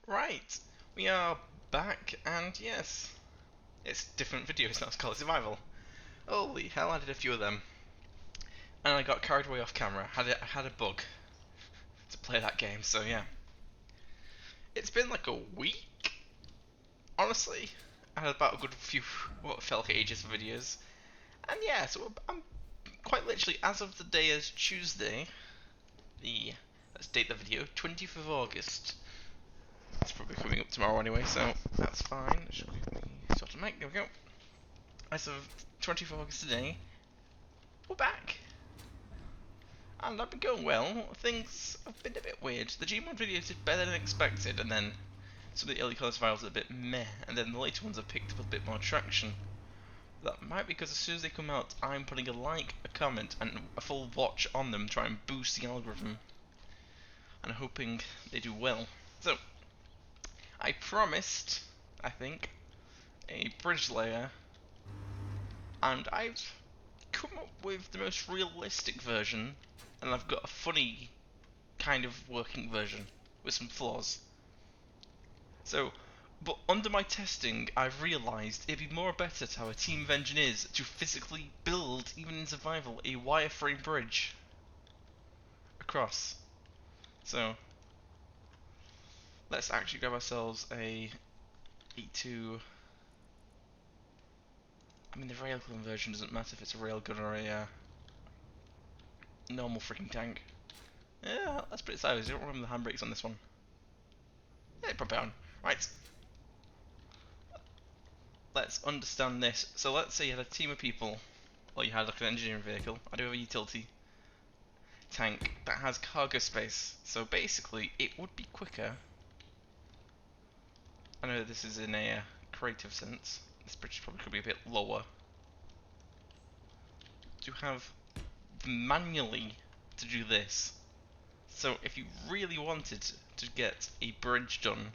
Right, we are back, and yes, it's different videos now. It's called Survival. Holy hell, I did a few of them, and I got carried away off camera. I had a bug to play that game, so yeah. It's been like a week, honestly. I had about a good few, what felt like ages of videos, and yeah, so I'm quite literally, as of the day as Tuesday, the let's date the video, 20th of August. It's probably coming up tomorrow anyway, so that's fine. Just quickly sort of make. There we go. As of 20th of August today, we're back. And I've been going well. Things have been a bit weird. The Gmod videos did better than expected, and then some of the early colours files are a bit meh, and then the later ones have picked up a bit more traction. That might be because as soon as they come out, I'm putting a like, a comment, and a full watch on them, try and boost the algorithm, and hoping they do well. So, I promised, I think, a bridge layer, and I've come up with the most realistic version, and I've got a funny kind of working version with some flaws. So, but under my testing, I've realised it'd be more better to have a team of engineers to physically build, even in survival, a wireframe bridge across. So, let's actually grab ourselves a E2. I mean, the railgun version doesn't matter if it's a railgun or a normal freaking tank. Yeah, let's put it sideways. I don't remember the handbrakes on this one. Yeah, put it on. Right. Let's understand this. So let's say you had a team of people, or you had like an engineering vehicle. I do have a utility tank that has cargo space. So basically, it would be quicker. I know this is in a creative sense. This bridge probably could be a bit lower. To have manually to do this. So if you really wanted to get a bridge done,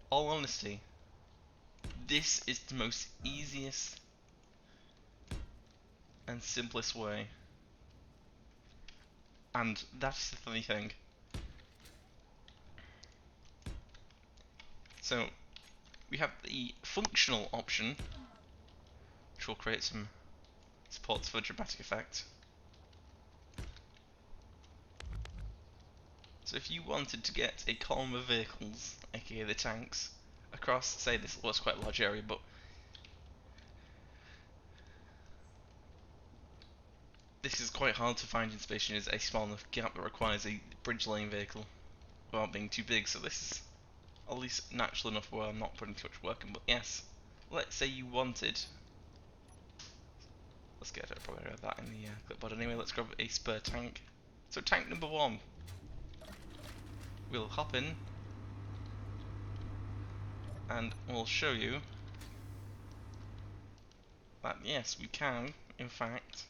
all honesty, this is the most easiest and simplest way. And that's the funny thing. So we have the functional option, which will create some supports for dramatic effect. So if you wanted to get a column of vehicles, aka the tanks, across, say this was quite a large area, but this is quite hard to find in Space Is a small enough gap that requires a bridge lane vehicle without being too big, so this is at least natural enough where I'm not putting too much work in. But yes, let's say you wanted, let's get it, probably have that in the clipboard anyway. Let's grab a spare tank. So tank number one, we'll hop in and we'll show you that yes, we can, in fact.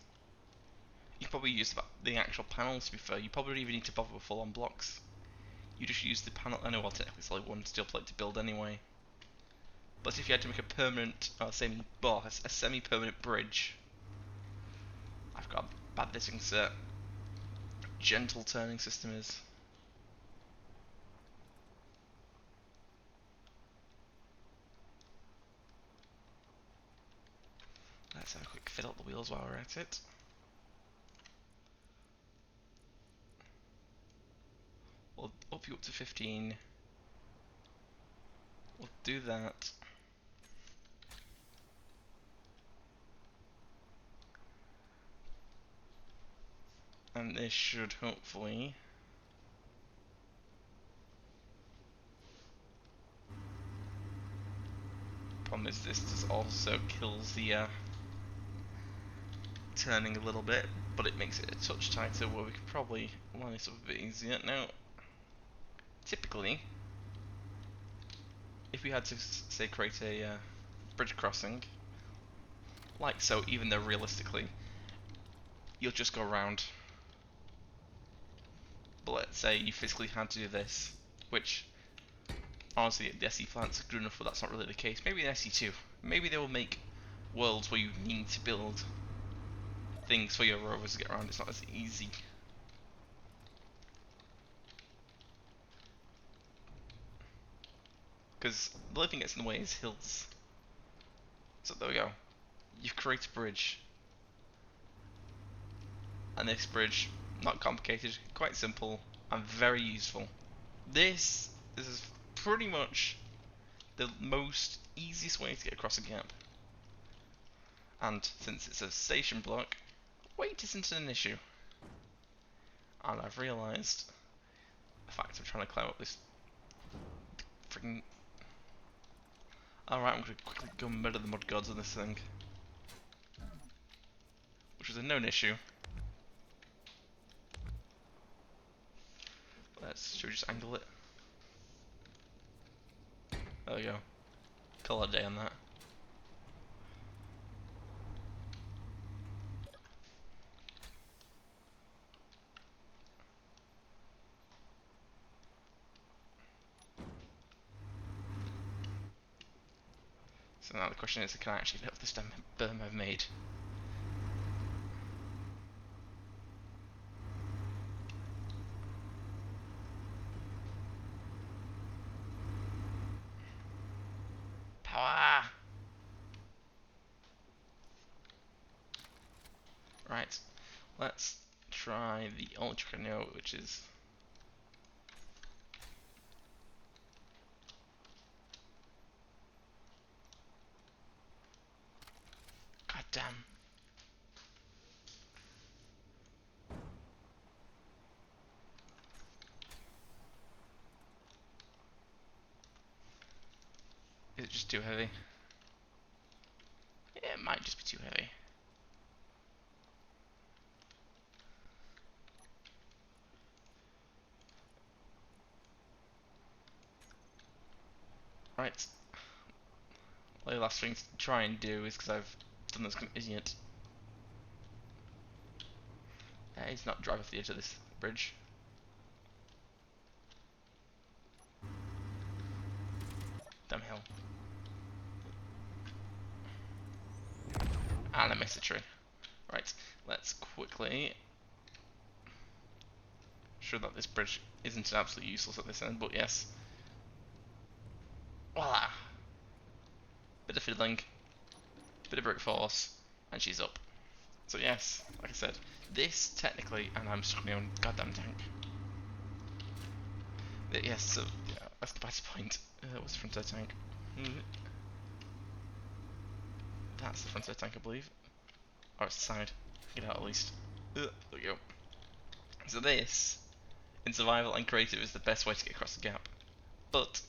You probably use the actual panels to be fair. You probably don't even need to bother with full-on blocks. You just use the panel. I know, well, technically it's only one steel plate to build anyway. But if you had to make a permanent, a semi-permanent bridge, I've got a bad this insert. Gentle turning system is. Let's have a quick fill up the wheels while we're at it. We'll up you up to 15. We'll do that. And this should hopefully. Problem is, this just also kills the turning a little bit, but it makes it a touch tighter where we could probably line this up a bit easier. Now, typically, if we had to say create a bridge crossing, like so, even though realistically you'll just go around, but let's say you physically had to do this, which honestly the SE plants are good enough, but that's not really the case. Maybe in SE2, maybe they will make worlds where you need to build things for your rovers to get around. It's not as easy. because the only thing that gets in the way is hills. So there we go. You've created a bridge. And this bridge, not complicated, quite simple, and very useful. This is pretty much the most easiest way to get across a gap. And since it's a station block, weight isn't an issue. And I've realised the fact of trying to climb up this freaking... Alright, I'm going to quickly go murder the mud gods on this thing. Which is a known issue. Should we just angle it? There we go. Call it a day on that. So now the question is, can I actually lift this damn berm I've made? Power! Right, let's try the only trick I know, which is... God damn. Is it just too heavy? Yeah, it might just be too heavy. Right. The last thing to try and do is, because I've done this kind of idiot. He's not drive off the edge of this bridge. Damn hill. And I missed the tree. Right, let's quickly show that this bridge isn't absolutely useless at this end, but yes. Voila! Bit of fiddling, bit of brute force, and she's up. So yes, like I said, this technically, and I'm stuck in my own goddamn tank. Yes, so yeah, let's get back to the point. What's the front of the tank? That's the front of the tank, I believe. Or it's the side. Get out at least. There we go. So this, in survival and creative, is the best way to get across the gap. But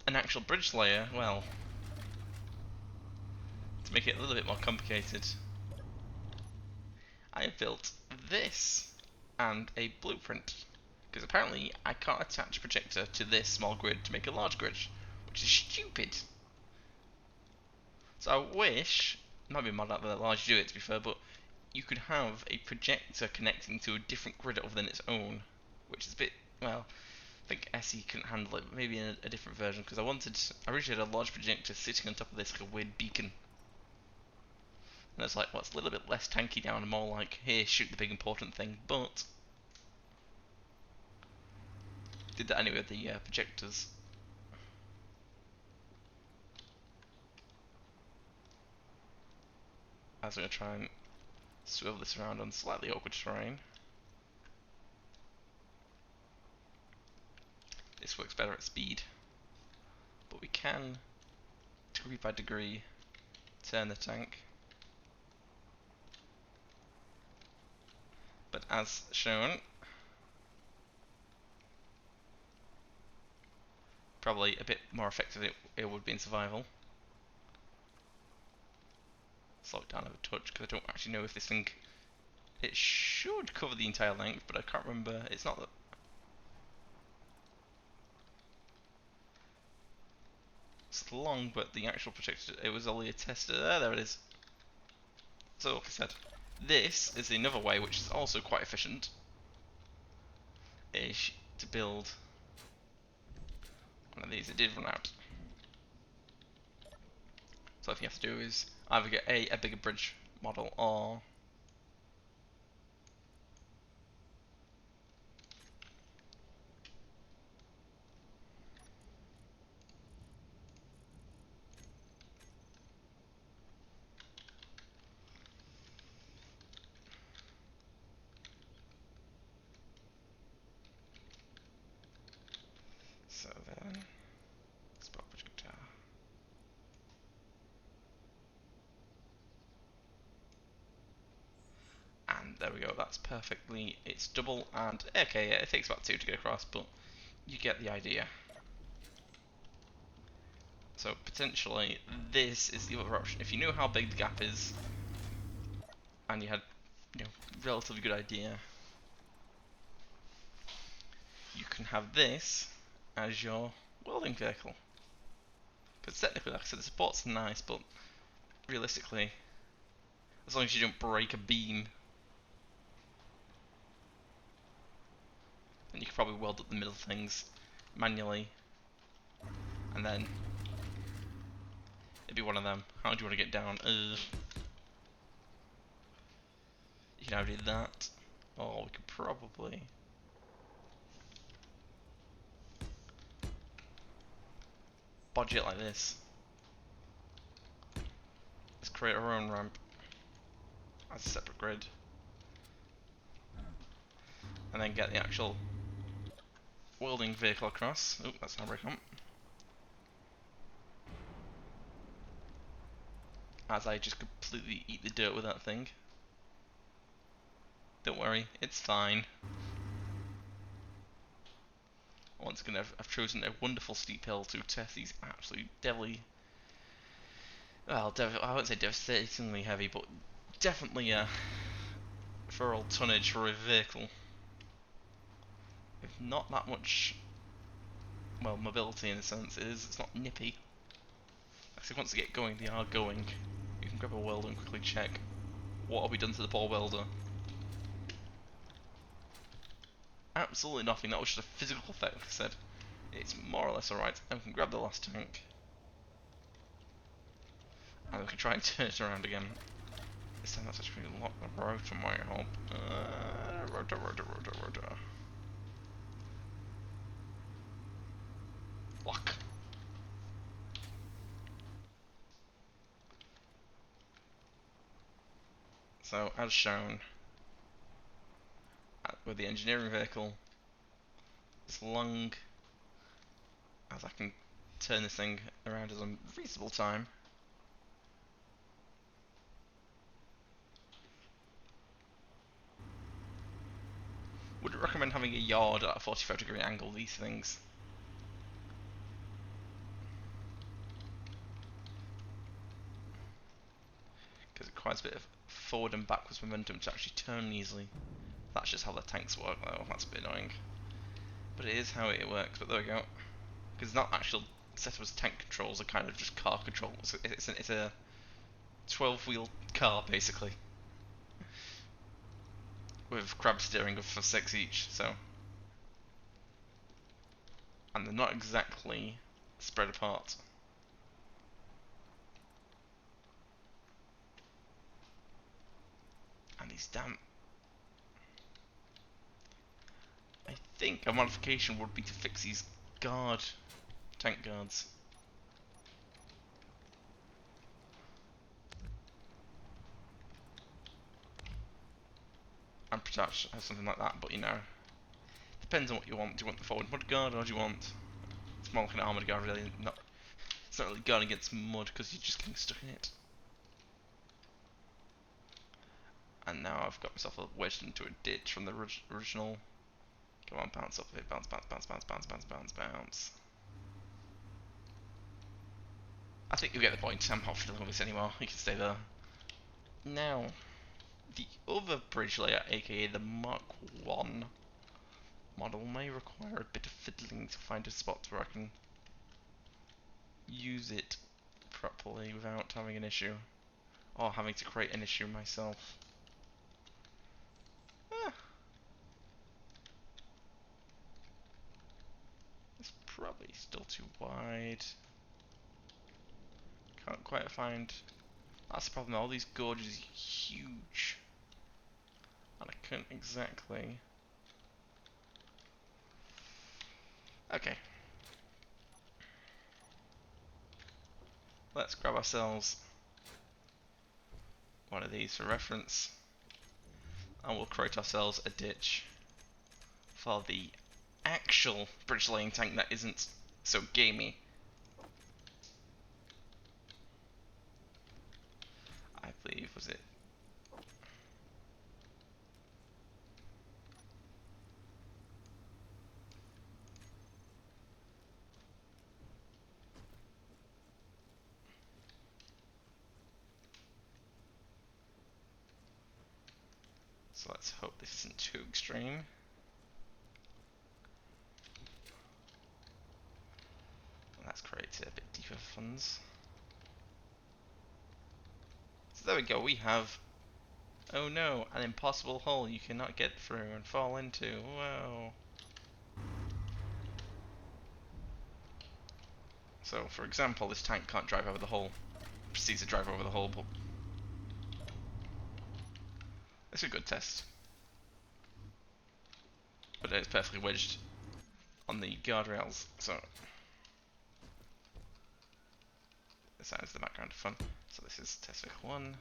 an actual bridge layer, well, to make it a little bit more complicated, I have built this and a blueprint. Because apparently I can't attach a projector to this small grid to make a large grid, which is stupid. So I wish, might be a mod out there that allows you to do it to be fair, but you could have a projector connecting to a different grid other than its own, which is a bit, well, I think SE couldn't handle it, maybe in a different version, because I originally had a large projector sitting on top of this like a weird beacon. And it's like, well, it's a little bit less tanky now and more like, here, shoot the big important thing, but did that anyway with the projectors. As I'm going to try and swivel this around on slightly awkward terrain. This works better at speed. But we can, degree by degree, turn the tank. But as shown, probably a bit more effective it would be in survival. Slow it down a touch, because I don't actually know if this thing... It should cover the entire length, but I can't remember. It's not that... It's long, but the actual projector, it was only a tester. There it is. So, like I said, this is another way, which is also quite efficient, is to build one of these. It did run out. So what you have to do is either get a bigger bridge model, or there we go, that's perfectly, it's double, and okay, yeah, it takes about 2 to get across, but you get the idea. So potentially, this is the other option. If you knew how big the gap is, and you had, relatively good idea, you can have this as your welding vehicle. Because technically, like I said, the support's nice, but realistically, as long as you don't break a beam, then you can probably weld up the middle things manually, and then it'd be one of them. How do you want to get down? You can now do that, or we could probably bodge it like this. Let's create our own ramp as a separate grid, and then get the actual welding vehicle across. Oh, that's not break hump. As I just completely eat the dirt with that thing. Don't worry, it's fine. Once again, I've chosen a wonderful steep hill to test these absolutely devilly. Well, I wouldn't say devastatingly heavy, but definitely for all tonnage for a vehicle. With not that much, well, mobility in a sense. It's not nippy. Actually, once they get going, they are going. You can grab a welder and quickly check what have we done to the ball welder. Absolutely nothing. That was just a physical effect. Like I said, it's more or less alright. And we can grab the last tank, and we can try and turn it around again. This time that's actually lock the rotor, I hope. Rotor. Lock. So, as shown, with the engineering vehicle, as long as I can turn this thing around as a reasonable time, wouldn't recommend having a yard at a 45-degree angle, these things. Because it requires a bit of forward and backwards momentum to actually turn easily. That's just how the tanks work though, that's a bit annoying. But it is how it works, but there we go. Because it's not actual set up as tank controls, they're kind of just car controls. It's a 12-wheel car, basically. With crab steering for 6 each, so. And they're not exactly spread apart. And these damn... I think a modification would be to fix these tank guards. And perhaps have something like that, but depends on what you want. Do you want the forward mud guard, or do you want... It's more like an armoured guard, really. It's not really guard against mud, because you're just getting stuck in it. And now I've got myself wedged into a ditch from the original. Come on, bounce off of it. Bounce. I think you get the point. I'm not fiddling with this anymore. You can stay there. Now, the other bridge layer, aka the Mark 1 model, may require a bit of fiddling to find a spot where I can use it properly without having an issue. Or having to create an issue myself. It's probably still too wide. Can't quite find... That's the problem, all these gorges are huge. And I couldn't exactly... Okay. Let's grab ourselves one of these for reference. And we'll create ourselves a ditch for the actual bridge laying tank that isn't so gamey. I believe, was it? So let's hope this isn't too extreme. That's created a bit deeper funds. So there we go, we have, oh no, an impossible hole you cannot get through and fall into. Whoa. So for example, this tank can't drive over the hole. Proceeds to drive over the hole, but it's a good test. But it's perfectly wedged on the guardrails, so this is the background of fun. So this is test vehicle 1,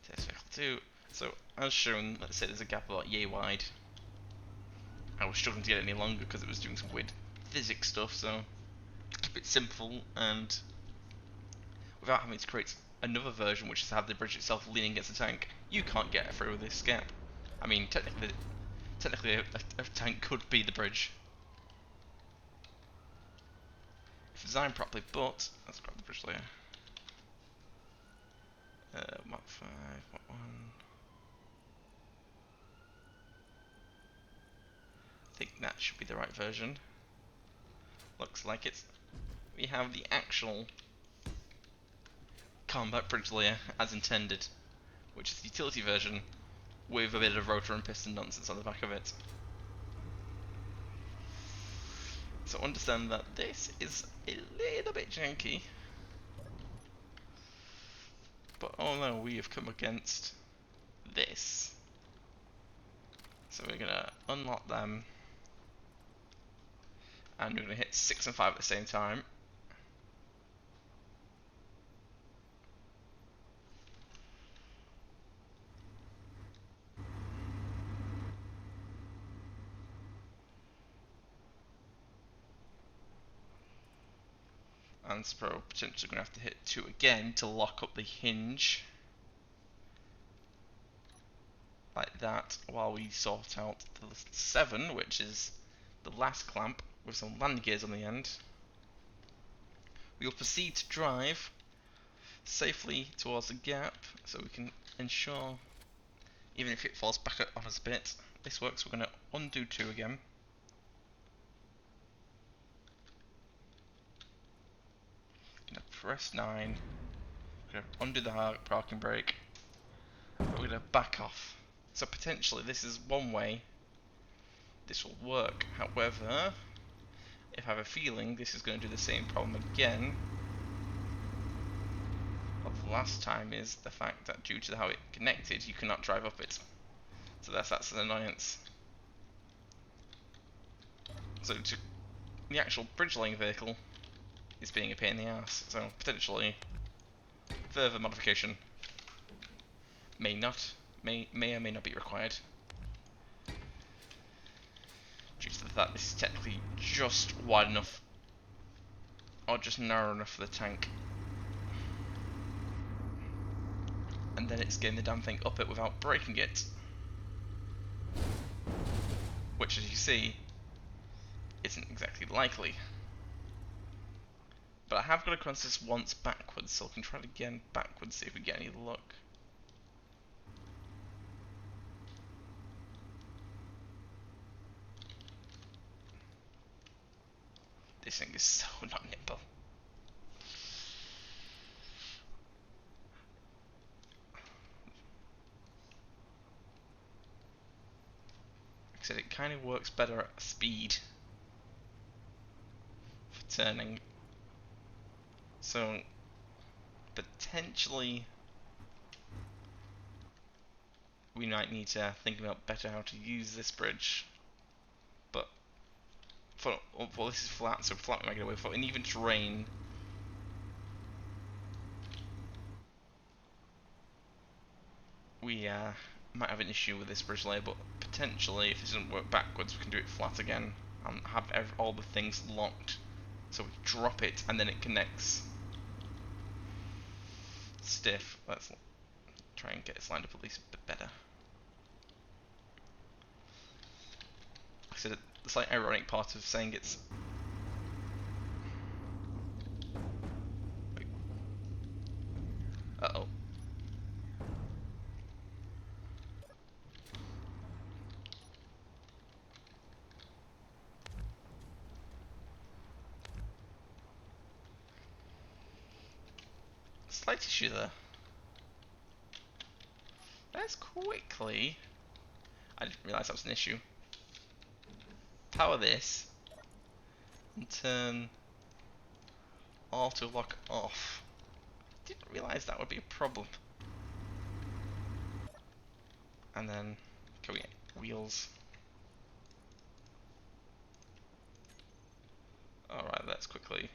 test vehicle 2. So as shown, let's say there's a gap about yay wide. I was struggling to get it any longer because it was doing some weird physics stuff, so keep it simple and without having to create another version which is to have the bridge itself leaning against the tank. You can't get through this gap. I mean, technically a tank could be the bridge if designed properly, but let's grab the bridge layer. Mach 5, Mach 1. I think that should be the right version. Looks like it. We have the actual combat bridge layer as intended, which is the utility version with a bit of rotor and piston nonsense on the back of it. So understand that this is a little bit janky, but oh no, we have come against this. So we're gonna unlock them, and we're gonna hit 6 and 5 at the same time. And so potentially gonna have to hit 2 again to lock up the hinge. Like that, while we sort out the 7, which is the last clamp with some landing gears on the end. We will proceed to drive safely towards the gap so we can ensure, even if it falls back on us a bit, this works. We're going to undo 2 again. Going to press 9. We're going to undo the parking brake. We're going to back off. So potentially this is one way this will work. However, if I have a feeling this is going to do the same problem again of the last time, is the fact that due to how it connected, you cannot drive up it. So that's an annoyance. So the actual bridge laying vehicle is being a pain in the ass. So potentially further modification may or may not be required. Due to the fact this is technically just wide enough or just narrow enough for the tank. And then it's getting the damn thing up it without breaking it. Which, as you see, isn't exactly likely. But I have got to cross this once backwards, so I can try it again backwards, see if we get any luck. This thing is so not nimble. Like I said, it kind of works better at speed for turning. So, potentially, we might need to think about better how to use this bridge. But, well, this is flat, so flat we might get away with. In even terrain, we might have an issue with this bridge layer, but potentially, if this doesn't work backwards, we can do it flat again and have all the things locked. So we drop it and then it connects stiff. Let's try and get it lined up at least a bit better. So the slight ironic part of saying it's uh-oh. slight issue there. Let's quickly... I didn't realise that was an issue. Power this. And turn auto lock off. Didn't realise that would be a problem. And then, can we get wheels? Alright, let's quickly...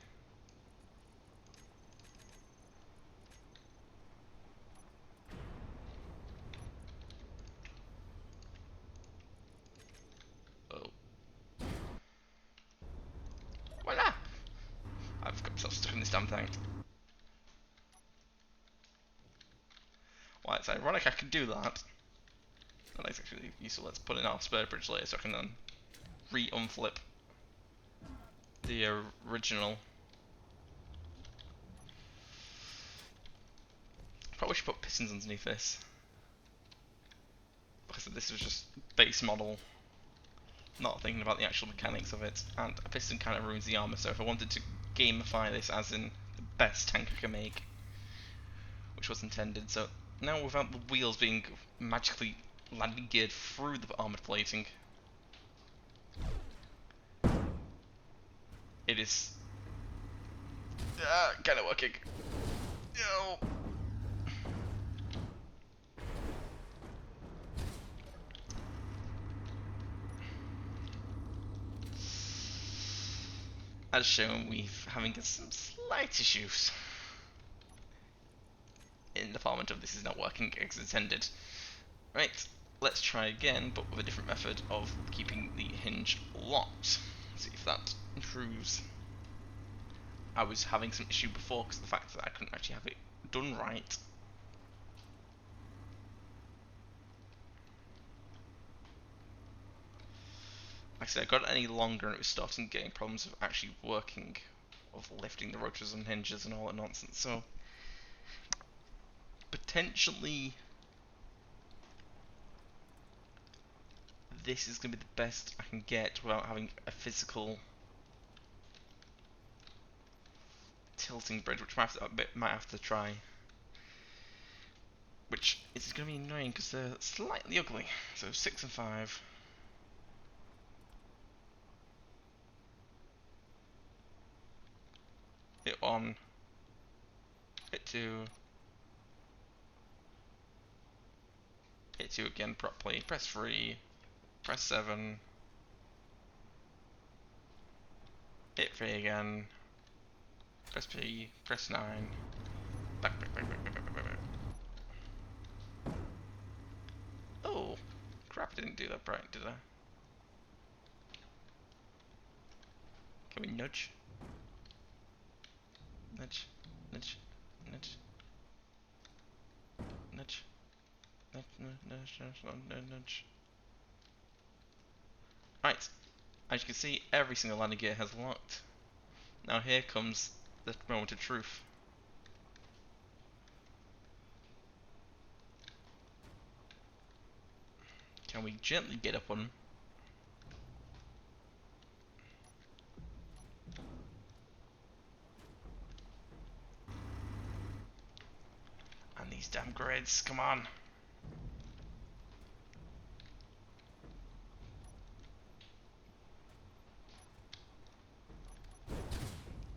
Oh. Voila! I've got myself stuck in this damn thing. Well, it's ironic I can do that. And that's actually useful. Let's put in our spare bridge later so I can then re-unflip the original. Probably should put pistons underneath this. Because this was just base model, not thinking about the actual mechanics of it. And a piston kind of ruins the armor, so if I wanted to gamify this as in the best tank I can make, which was intended, so now without the wheels being magically landing geared through the armored plating, it is kind of working. No. As shown, we're having some slight issues in the department of this is not working as intended. Right, let's try again, but with a different method of keeping the hinge locked. See if that improves. I was having some issue before because of the fact that I couldn't actually have it done right. Like I said, I got it any longer and it was starting getting problems of actually working, of lifting the rotors and hinges and all that nonsense, so potentially this is going to be the best I can get without having a physical tilting bridge, which might have to try. Which is going to be annoying because they're slightly ugly. So 6 and 5. Hit 1. Hit 2. Hit 2 again properly. Press 3. Press 7. Hit 3 again. Press P. Press 9. Back. Oh! Crap, I didn't do that right, did I? Can we nudge? Nudge. Nudge. Nudge. Nudge. Nudge. Right. As you can see, every single landing gear has locked. Now here comes the moment of truth. Can we gently get up on them? And these damn grids, come on.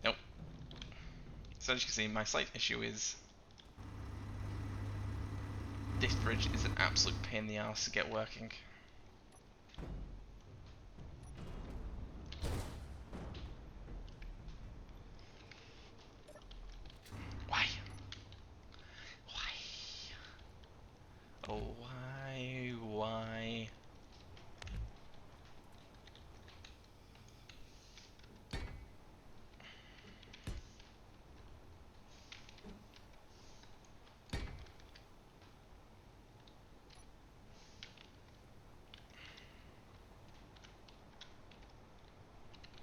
Nope. So as you can see, my slight issue is this bridge is an absolute pain in the ass to get working. Why? Why? Oh, why? Why?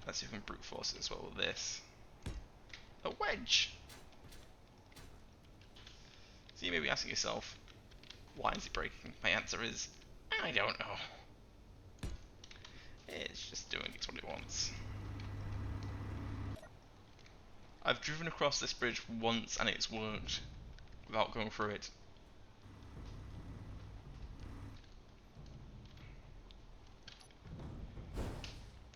Let's see if we can brute force it as well with this. A wedge! So you may be asking yourself, why is it breaking? My answer is, I don't know. It's just doing it what it wants. I've driven across this bridge once and it's worked without going through it.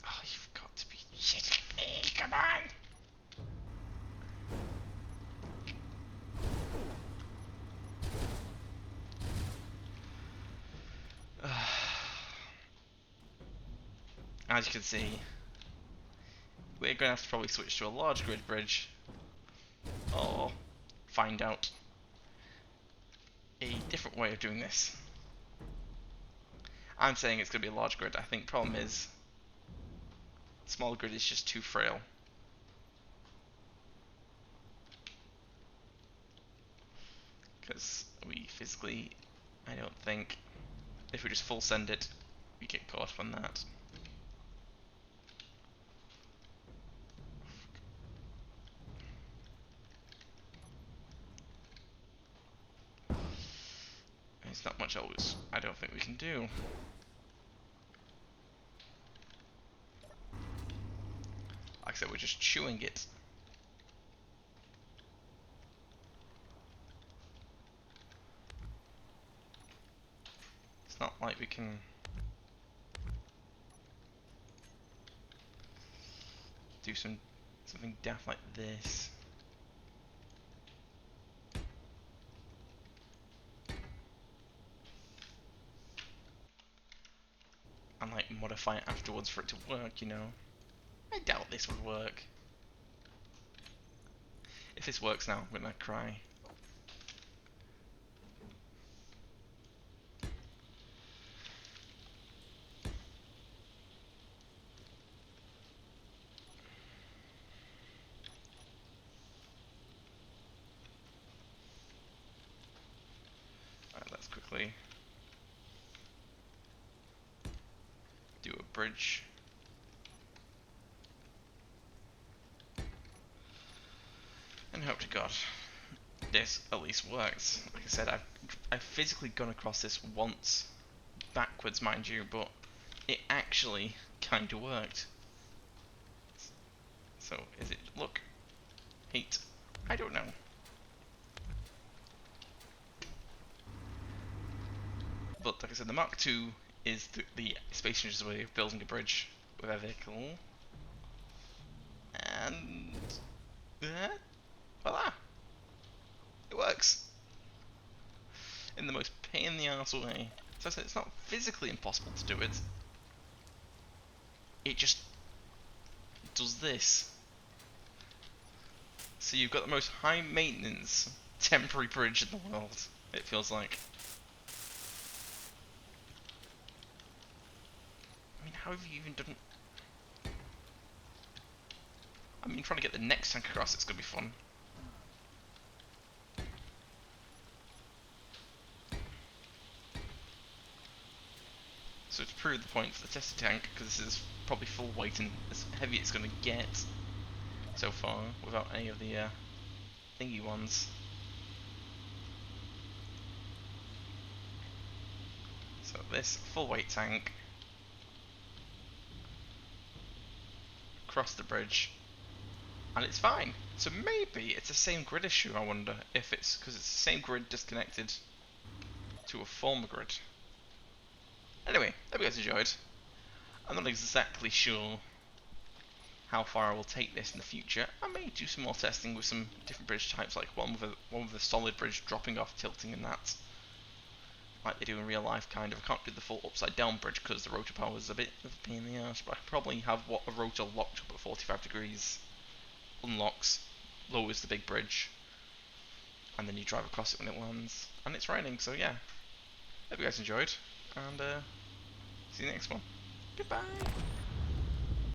Oh, you've got to be shitting me, come on! As you can see, we're going to have to probably switch to a large grid bridge, or find out a different way of doing this. I'm saying it's going to be a large grid. I think problem is, small grid is just too frail. Because we physically, I don't think, if we just full send it, we get caught up on that. There's not much else I don't think we can do. Like I said, we're just chewing it. It's not like we can do something daft like this. And like modify it afterwards for it to work, you know. I doubt this would work. If this works now, I'm gonna cry. Alright, let's quickly do a bridge. And hope to God this at least works. Like I said, I've physically gone across this once, backwards mind you, but it actually kinda worked. So is it look? 8? I don't know. But like I said, the Mark II is the Space Ninja's way of building a bridge with a vehicle. And voila! It works! In the most pain in the arse way. So I said it's not physically impossible to do it. It just does this. So you've got the most high maintenance temporary bridge in the world, it feels like. I mean, how have you even done... I mean, trying to get the next tank across, it's gonna be fun. So to prove the point for the tester tank, because this is probably full weight and as heavy it's gonna get so far, without any of the thingy ones. So this full weight tank across the bridge, and it's fine. So maybe it's the same grid issue, I wonder, if it's because it's the same grid disconnected to a former grid. Anyway, hope you guys enjoyed. I'm not exactly sure how far I will take this in the future. I may do some more testing with some different bridge types, like one with a solid bridge dropping off, tilting, and that, like they do in real life, kind of. I can't do the full upside down bridge because the rotor power is a bit of a pain in the ass, but I could probably have a rotor locked up at 45 degrees, unlocks, lowers the big bridge, and then you drive across it when it lands. And it's raining, so yeah. Hope you guys enjoyed, and see you next one. Goodbye!